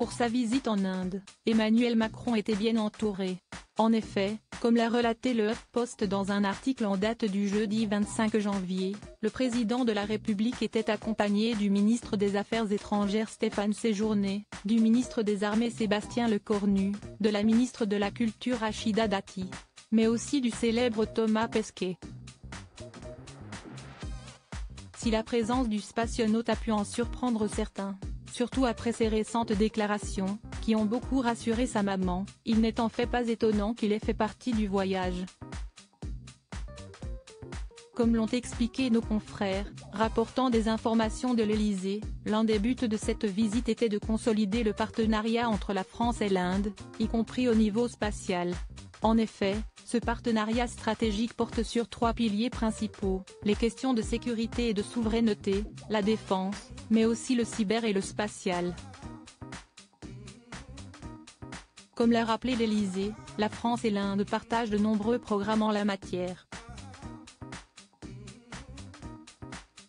Pour sa visite en Inde, Emmanuel Macron était bien entouré. En effet, comme l'a relaté le HuffPost dans un article en date du jeudi 25 janvier, le président de la République était accompagné du ministre des Affaires étrangères Stéphane Séjourné, du ministre des Armées Sébastien Lecornu, de la ministre de la Culture Rachida Dati, mais aussi du célèbre Thomas Pesquet. Si la présence du spationaute a pu en surprendre certains, surtout après ses récentes déclarations, qui ont beaucoup rassuré sa maman, il n'est en fait pas étonnant qu'il ait fait partie du voyage. Comme l'ont expliqué nos confrères, rapportant des informations de l'Élysée, l'un des buts de cette visite était de consolider le partenariat entre la France et l'Inde, y compris au niveau spatial. En effet, ce partenariat stratégique porte sur 3 piliers principaux, les questions de sécurité et de souveraineté, la défense, mais aussi le cyber et le spatial. Comme l'a rappelé l'Élysée, la France et l'Inde partagent de nombreux programmes en la matière.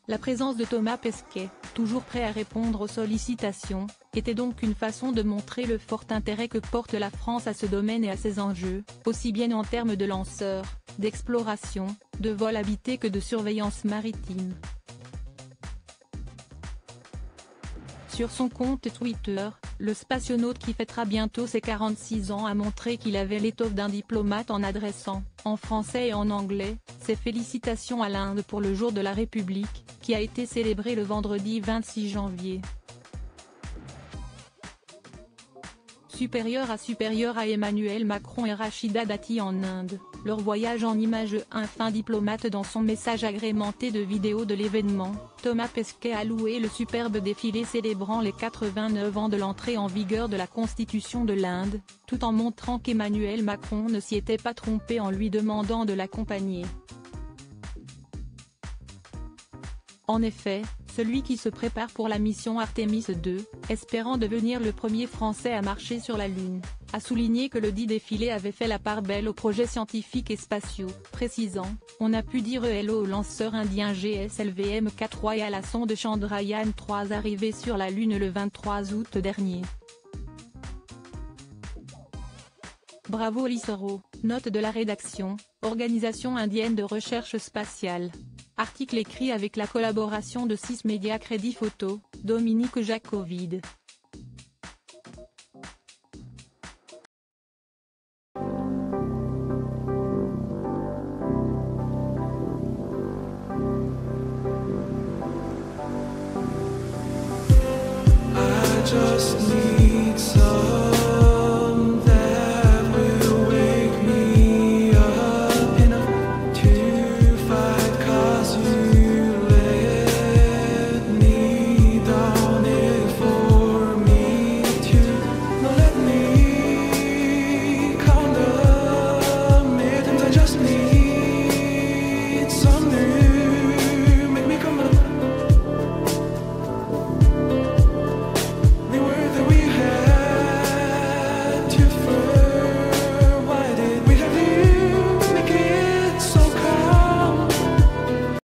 La présence de Thomas Pesquet, toujours prêt à répondre aux sollicitations, était donc une façon de montrer le fort intérêt que porte la France à ce domaine et à ses enjeux, aussi bien en termes de lanceurs, d'exploration, de vol habité que de surveillance maritime. Sur son compte Twitter, le spationaute qui fêtera bientôt ses 46 ans a montré qu'il avait l'étoffe d'un diplomate en adressant, en français et en anglais, ses félicitations à l'Inde pour le jour de la République, qui a été célébré le vendredi 26 janvier. Supérieur à Emmanuel Macron et Rachida Dati en Inde, leur voyage en images. Un fin diplomate. Dans son message agrémenté de vidéos de l'événement, Thomas Pesquet a loué le superbe défilé célébrant les 89 ans de l'entrée en vigueur de la Constitution de l'Inde, tout en montrant qu'Emmanuel Macron ne s'y était pas trompé en lui demandant de l'accompagner. En effet, celui qui se prépare pour la mission Artemis II, espérant devenir le premier Français à marcher sur la Lune, a souligné que le dit défilé avait fait la part belle aux projets scientifiques et spatiaux, précisant « On a pu dire hello au lanceur indien GSLV-M3 et à la sonde Chandrayaan-3 arrivée sur la Lune le 23 août dernier. Bravo l'ISRO », note de la rédaction, Organisation indienne de recherche spatiale. Article écrit avec la collaboration de 6 médias Crédit Photo, Dominique Jacovide. I just need